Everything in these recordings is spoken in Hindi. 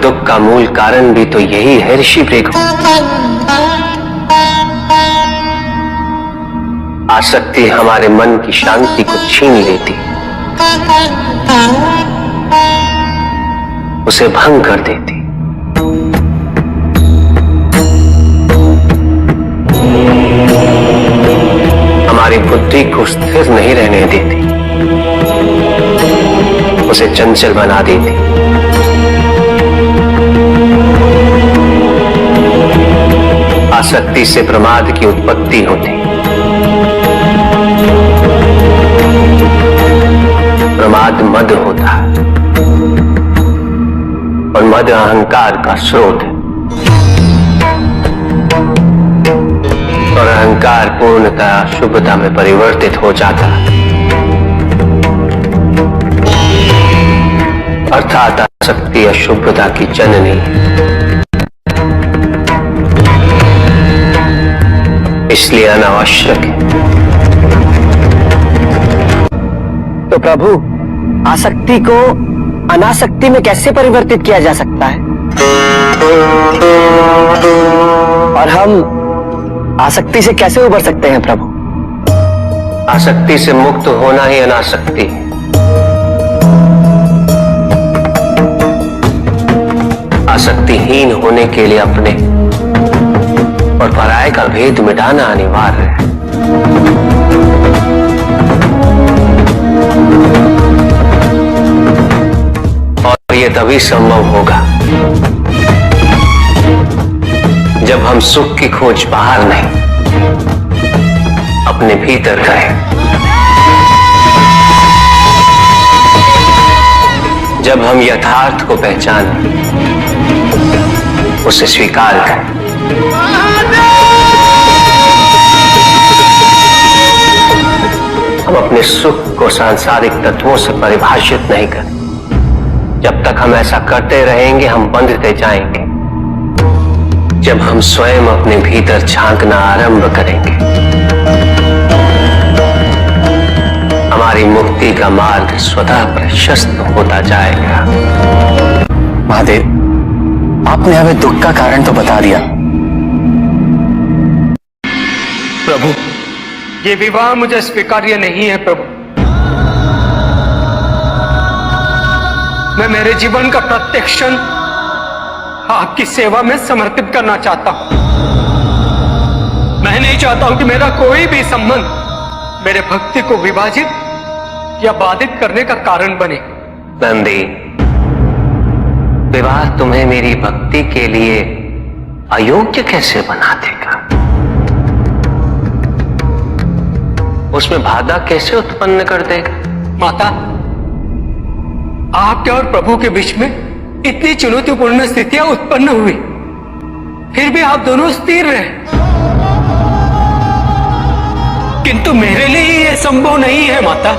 दुख का मूल कारण भी तो यही है ऋषि भृगु। आसक्ति हमारे मन की शांति को छीन लेती, उसे भंग कर देती। हमारी बुद्धि को स्थिर नहीं रहने देती, उसे चंचल बना देती। आसक्ति से प्रमाद की उत्पत्ति होती। प्रमाद मद होता है और मद अहंकार का स्रोत है, और अहंकार पूर्णतः शुभता में परिवर्तित हो जाता है, अर्थात आसक्ति अशुभता की जननी। इसलिए अनावश्यक है। तो प्रभु, आसक्ति को अनासक्ति में कैसे परिवर्तित किया जा सकता है? और हम आसक्ति से कैसे उबर सकते हैं प्रभु? आसक्ति से मुक्त होना ही अनासक्ति है। आसक्तिहीन होने के लिए अपने और पराये का भेद मिटाना अनिवार्य है। और यह तभी संभव होगा जब हम सुख की खोज बाहर नहीं, अपने भीतर करें। जब हम यथार्थ को पहचानें, उसे स्वीकार करें। हम अपने सुख को सांसारिक तत्वों से परिभाषित नहीं करें। जब तक हम ऐसा करते रहेंगे, हम बंधते जाएंगे। जब हम स्वयं अपने भीतर झांकना आरंभ करेंगे, हमारी मुक्ति का मार्ग स्वतः प्रशस्त होता जाएगा। महादेव, आपने हमें दुख का कारण तो बता दिया। प्रभु, ये विवाह मुझे स्वीकार्य नहीं है प्रभु। मैं मेरे जीवन का प्रत्येक क्षण आपकी सेवा में समर्पित करना चाहता हूं। मैं नहीं चाहता हूं कि मेरा कोई भी संबंध मेरे भक्ति को विभाजित या बाधित करने का कारण बने। नंदी, विवाह तुम्हें मेरी भक्ति के लिए अयोग्य कैसे बना देगा? उसमें बाधा कैसे उत्पन्न कर देगा? माता, आपके और प्रभु के बीच में इतनी चुनौतीपूर्ण स्थितियां उत्पन्न हुई, फिर भी आप दोनों स्थिर रहे। किंतु मेरे लिए यह संभव नहीं है माता,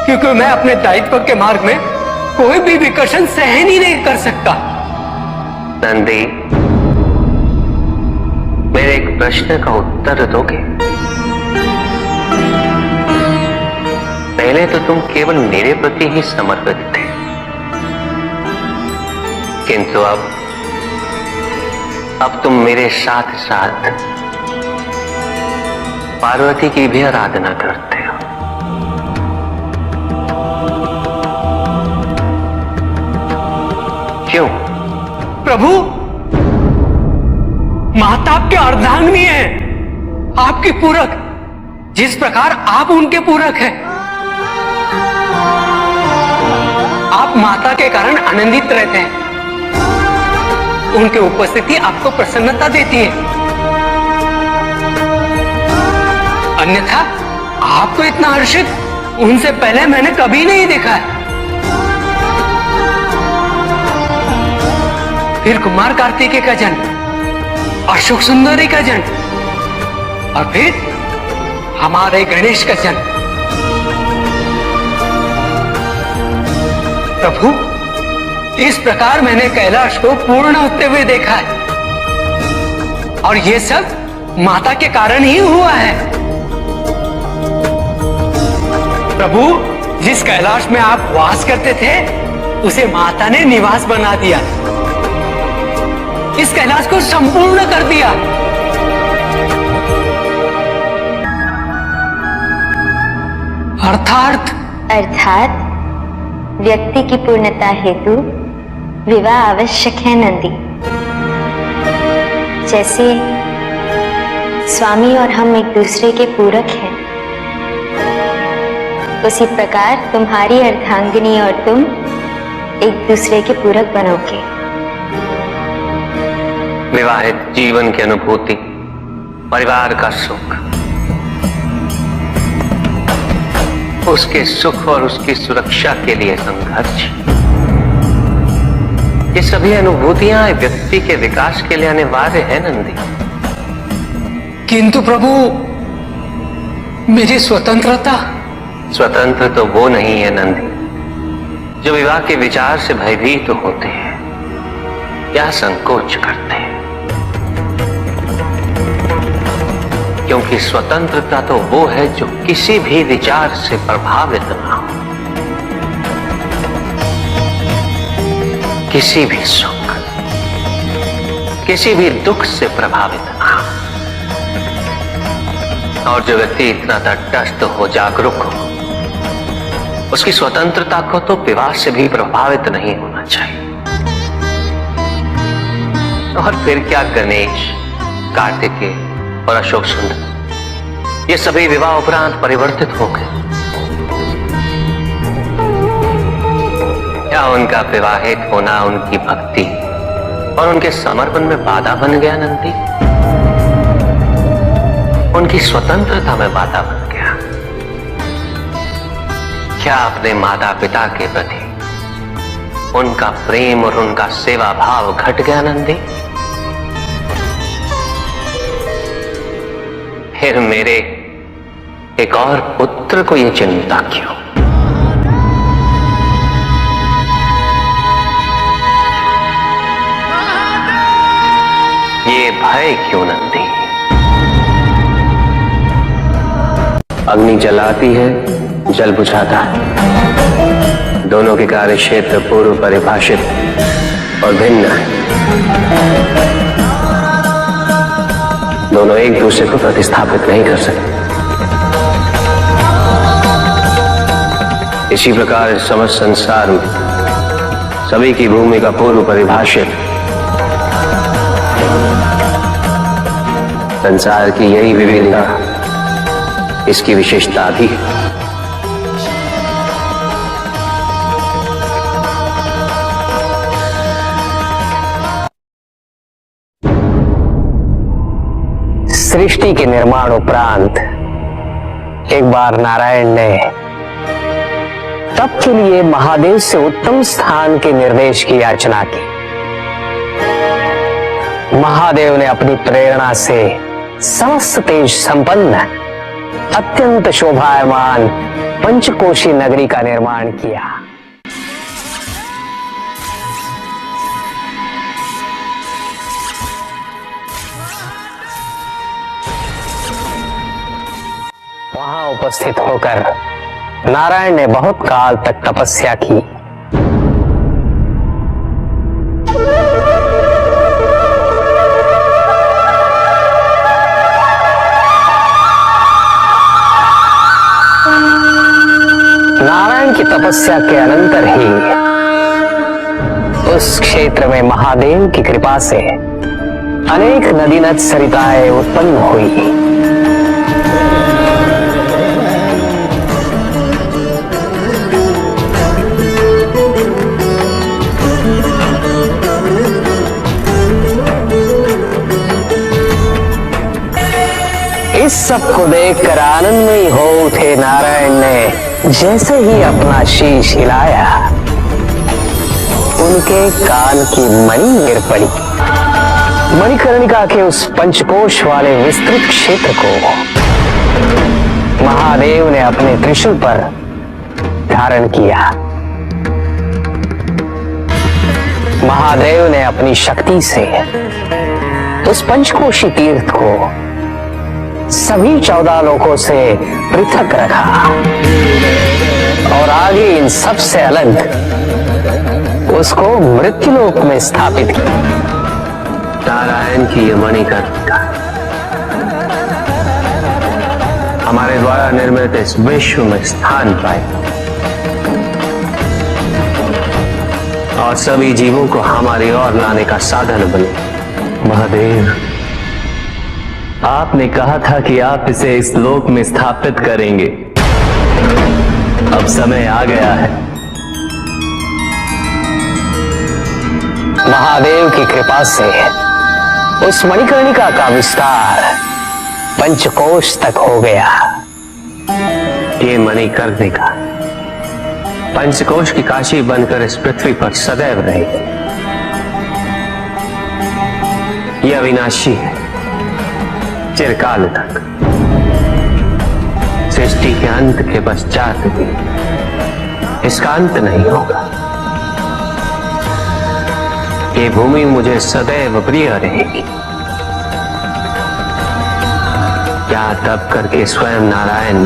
क्योंकि मैं अपने दायित्व के मार्ग में कोई भी विकर्षण सहन ही नहीं कर सकता। नंदी, मेरे एक प्रश्न का उत्तर दोगे? पहले तो तुम केवल मेरे प्रति ही समर्पित थे, किंतु अब तुम मेरे साथ साथ पार्वती की भी आराधना करते हो। क्यों? प्रभु, माता आपके अर्धांगिनी है, आपकी पूरक, जिस प्रकार आप उनके पूरक हैं। आप माता के कारण आनंदित रहते हैं, उनकी उपस्थिति आपको प्रसन्नता देती है। अन्यथा आपको इतना हर्षित उनसे पहले मैंने कभी नहीं देखा है। फिर कुमार कार्तिकेय का जन्म, अशोक सुंदरी का जन्म, और फिर हमारे गणेश का जन्म। प्रभु, इस प्रकार मैंने कैलाश को पूर्ण होते हुए देखा है, और ये सब माता के कारण ही हुआ है। प्रभु, जिस कैलाश में आप वास करते थे, उसे माता ने निवास बना दिया, इस कैलाश को संपूर्ण कर दिया। अर्थात व्यक्ति की पूर्णता हेतु विवाह आवश्यक है नंदी। जैसे स्वामी और हम एक दूसरे के पूरक हैं, उसी प्रकार तुम्हारी अर्धांगिनी और तुम एक दूसरे के पूरक बनोगे। विवाहित जीवन की अनुभूति, परिवार का सुख, उसके सुख और उसकी सुरक्षा के लिए संघर्ष, ये सभी अनुभूतियां व्यक्ति के विकास के लिए अनिवार्य है नंदी। किंतु प्रभु, मेरी स्वतंत्रता। स्वतंत्र तो वो नहीं है नंदी जो विवाह के विचार से भयभीत तो होते हैं या संकोच करते हैं, क्योंकि स्वतंत्रता तो वो है जो किसी भी विचार से प्रभावित ना हो, किसी भी सुख, किसी भी दुख से प्रभावित ना हो। और जो व्यक्ति इतना तटस्थ हो, जागरूक हो, उसकी स्वतंत्रता को तो विवाह से भी प्रभावित नहीं होना चाहिए। और फिर क्या गणेश, कार्तिकेय और अशोक सुंदर, ये सभी विवाह उपरांत परिवर्तित हो गए। क्या उनका विवाहित होना उनकी भक्ति और उनके समर्पण में बाधा बन गया नंदी? उनकी स्वतंत्रता में बाधा बन गया? क्या अपने माता पिता के प्रति उनका प्रेम और उनका सेवा भाव घट गया नंदी? फिर मेरे एक और पुत्र को यह चिंता क्यों? ये भय क्यों नंदी? अग्नि जलाती है, जल बुझाता है। दोनों के कार्य क्षेत्र पूर्व परिभाषित और भिन्न है। दोनों एक दूसरे को प्रतिस्थापित नहीं कर सकते। इसी प्रकार समस्त संसार में सभी की भूमिका पूर्व परिभाषित। संसार की यही विविधता इसकी विशेषता भी है। सृष्टि के निर्माण उपरांत एक बार नारायण ने तप के लिए महादेव से उत्तम स्थान के निर्देश की याचना की। महादेव ने अपनी प्रेरणा से समस्त तेज संपन्न अत्यंत शोभायमान पंचकोशी नगरी का निर्माण किया। वहां उपस्थित होकर नारायण ने बहुत काल तक तपस्या की। नारायण की तपस्या के अनंतर ही उस क्षेत्र में महादेव की कृपा से अनेक नदी नद सरिताएं उत्पन्न हुई। इस सब को देखकर आनंदमयी हो उठे नारायण ने जैसे ही अपना शीश हिलाया, उनके कान की मणि गिर पड़ी। मणिकर्णिका के उस पंचकोश वाले विस्तृत क्षेत्र को महादेव ने अपने त्रिशूल पर धारण किया। महादेव ने अपनी शक्ति से उस पंचकोशी तीर्थ को सभी 14 लोकों से पृथक रखा और आगे इन सब से अलग उसको मृत्युलोक में स्थापित किया। नारायण की ये मणिकर्णिका हमारे द्वारा निर्मित इस विश्व में स्थान पाए और सभी जीवों को हमारी ओर लाने का साधन बने। महादेव, आपने कहा था कि आप इसे इस लोक में स्थापित करेंगे। अब समय आ गया है। महादेव की कृपा से उस मणिकर्णिका का विस्तार पंचकोश तक हो गया। ये मणिकर्णिका पंचकोश की काशी बनकर इस पृथ्वी पर सदैव रहेगी। यह अविनाशी है, चिरकाल तक। सृष्टि के अंत के पश्चात भी इसका अंत नहीं होगा। ये भूमि मुझे सदैव प्रिय रहेगी। क्या तप करके स्वयं नारायण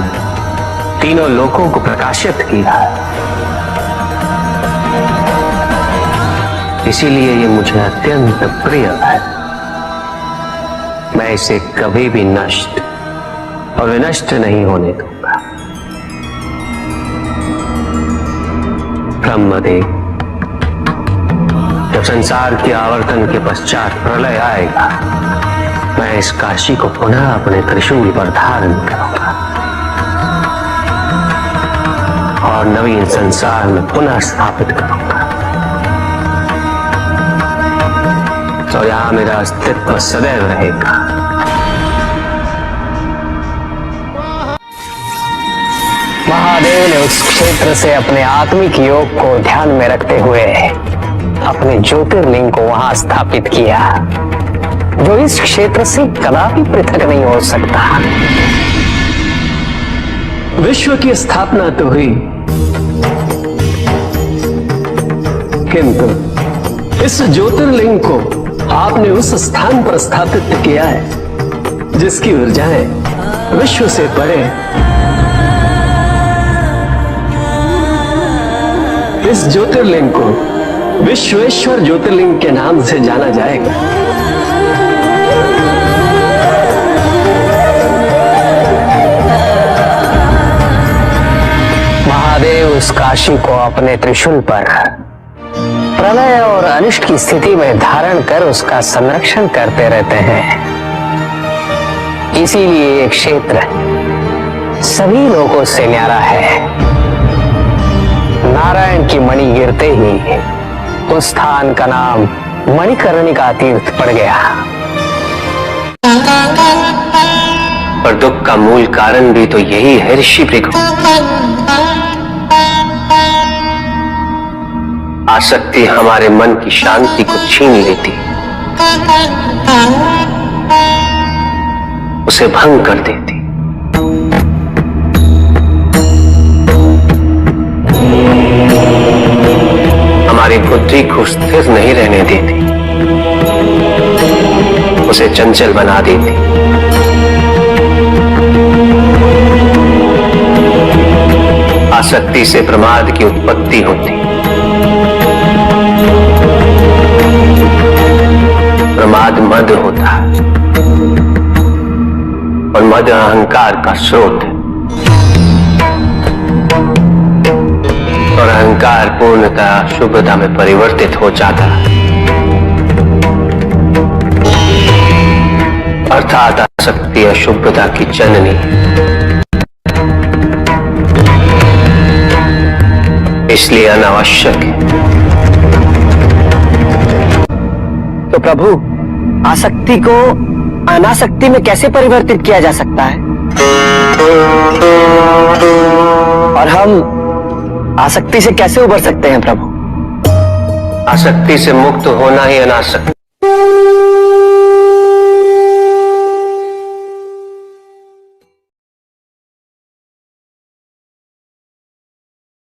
तीनों लोकों को प्रकाशित किया, इसीलिए ये मुझे अत्यंत प्रिय है। मैं इसे कभी भी नष्ट और विनष्ट नहीं होने दूंगा। ब्रह्मदेव, जब संसार के आवर्तन के पश्चात प्रलय आएगा, मैं इस काशी को पुनः अपने त्रिशूल पर धारण करूंगा और नवीन संसार में पुनः स्थापित करूंगा। तो यहां मेरा अस्तित्व सदैव रहेगा। महादेव ने उस क्षेत्र से अपने आत्मिक योग को ध्यान में रखते हुए अपने ज्योतिर्लिंग को वहां स्थापित किया, जो इस क्षेत्र से कदापि पृथक नहीं हो सकता। विश्व की स्थापना तो हुई, किंतु इस ज्योतिर्लिंग को आपने उस स्थान पर स्थापित किया है जिसकी ऊर्जाएं विश्व से परे। इस ज्योतिर्लिंग को विश्वेश्वर ज्योतिर्लिंग के नाम से जाना जाएगा। महादेव उस काशी को अपने त्रिशूल पर प्रलय और अनिष्ट की स्थिति में धारण कर उसका संरक्षण करते रहते हैं। इसीलिए ये क्षेत्र सभी लोगों से न्यारा है। नारायण की मणि गिरते ही उस स्थान का नाम मणिकर्णिका तीर्थ पड़ गया। और दुख का मूल कारण भी तो यही है ऋषि भृगु। आसक्ति हमारे मन की शांति को छीन लेती, उसे भंग कर देती। हमारी बुद्धि को स्थिर नहीं रहने देती, उसे चंचल बना देती। आसक्ति से प्रमाद की उत्पत्ति होती, प्रमाद मद होता है और मद अहंकार का स्रोत है और अहंकार पूर्णतः शुभता में परिवर्तित हो जाता है, अर्थात आसक्ति अशुभता की जननी। इसलिए अनावश्यक है। तो प्रभु, आसक्ति को अनासक्ति में कैसे परिवर्तित किया जा सकता है? और हम आसक्ति से कैसे उबर सकते हैं प्रभु? आसक्ति से मुक्त होना ही अनासक्ति।